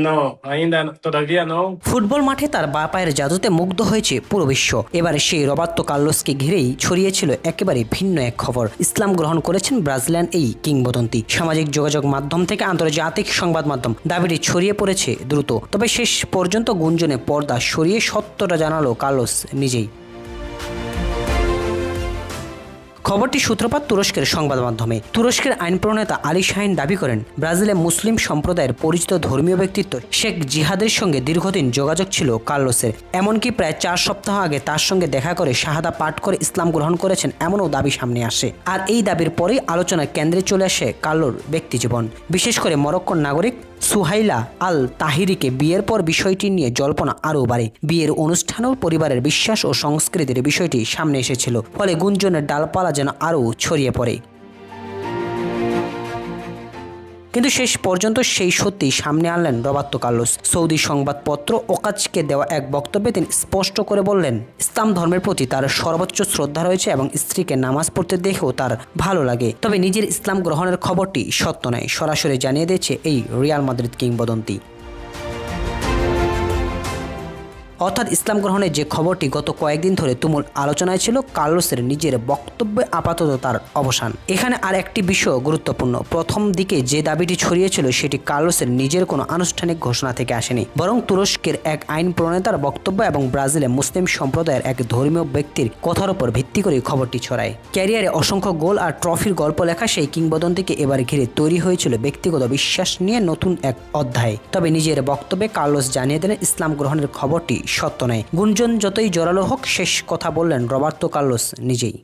No, todavía no. Football মাঠে তার বা পায়ের জাদুতে মুগ্ধ হয়েছে পুরো বিশ্ব। এবারে সেই রবার্তো কার্লোসকে ঘিরেই ছড়িয়েছিল একেবারে ভিন্ন এক খবর। ইসলাম গ্রহণ করেছেন ব্রাজিলিয়ান এই কিংবদন্তি। সামাজিক যোগাযোগ মাধ্যম থেকে আন্তর্জাতিক সংবাদ মাধ্যম দাবিটি ছড়িয়ে পড়েছে দ্রুত, তবে শেষ পর্যন্ত গুঞ্জনে পর্দা সরিয়ে সত্যটা জানালো কার্লোস নিজেই। খবরটি সূত্রপাত তুরস্কের সংবাদ মাধ্যমে। তুরস্কের আইন প্রণেতা আলী শাহিন দাবি করেন, ব্রাজিলে মুসলিম সম্প্রদায়ের পরিচিত ধর্মীয় ব্যক্তিত্ব শেখ জিহাদের সঙ্গে দীর্ঘদিন যোগাযোগ ছিল কার্লোসের। এমনকি প্রায় 4 সপ্তাহ আগে তার সঙ্গে দেখা করে শাহাদা পাঠ করে ইসলাম গ্রহণ করেছেন, এমনও দাবি সামনে আসে। আর এই দাবির পরেই আলোচনার কেন্দ্রে চলে আসে কার্লোর ব্যক্তিজীবন, বিশেষ করে মরক্কোর নাগরিক সুহাইলা আল তাহিরিকে বিয়ের পর বিষয়টি নিয়ে জল্পনা আরও বাড়ে। বিয়ের অনুষ্ঠানেও পরিবারের বিশ্বাস ও সংস্কৃতির বিষয়টি সামনে এসেছিল, ফলে গুঞ্জনের ডালপালা যেন আরও ছড়িয়ে পড়ে। কিন্তু শেষ পর্যন্ত সেই সত্যি সামনে আনলেন রবার্তো কার্লোস। সৌদি সংবাদপত্র ওকাজকে দেওয়া এক বক্তব্যে তিনি স্পষ্ট করে বললেন, ইসলাম ধর্মের প্রতি তার সর্বোচ্চ শ্রদ্ধা রয়েছে এবং স্ত্রীকে নামাজ পড়তে দেখেও তার ভালো লাগে। তবে নিজের ইসলাম গ্রহণের খবরটি সত্য নয়, সরাসরি জানিয়ে দিয়েছে এই রিয়াল মাদ্রিদ কিংবদন্তি। অর্থাৎ ইসলাম গ্রহণের যে খবরটি গত কয়েকদিন ধরে তুমুল আলোচনায় ছিল, কার্লোসের নিজের বক্তব্যে আপাতত তার অবসান। এখানে আর একটি বিষয় গুরুত্বপূর্ণ, প্রথম দিকে যে দাবিটি ছড়িয়েছিল সেটি কার্লোসের নিজের কোনো আনুষ্ঠানিক ঘোষণা থেকে আসেনি, বরং তুরস্কের এক আইন প্রণেতার বক্তব্য এবং ব্রাজিলে মুসলিম সম্প্রদায়ের এক ধর্মীয় ব্যক্তির কথার উপর ভিত্তি করে খবরটি ছড়ায়। ক্যারিয়ারে অসংখ্য গোল আর ট্রফির গল্প লেখা সেই কিংবদন্তিকে এবার ঘিরে তৈরি হয়েছিল ব্যক্তিগত বিশ্বাস নিয়ে নতুন এক অধ্যায়। তবে নিজের বক্তব্যে কার্লোস জানিয়ে দিলেন, ইসলাম গ্রহণের খবরটি সত্য নয়। গুঞ্জন যতই জোরালো হোক, শেষ কথা বললেন রবার্তো কার্লোস নিজেই।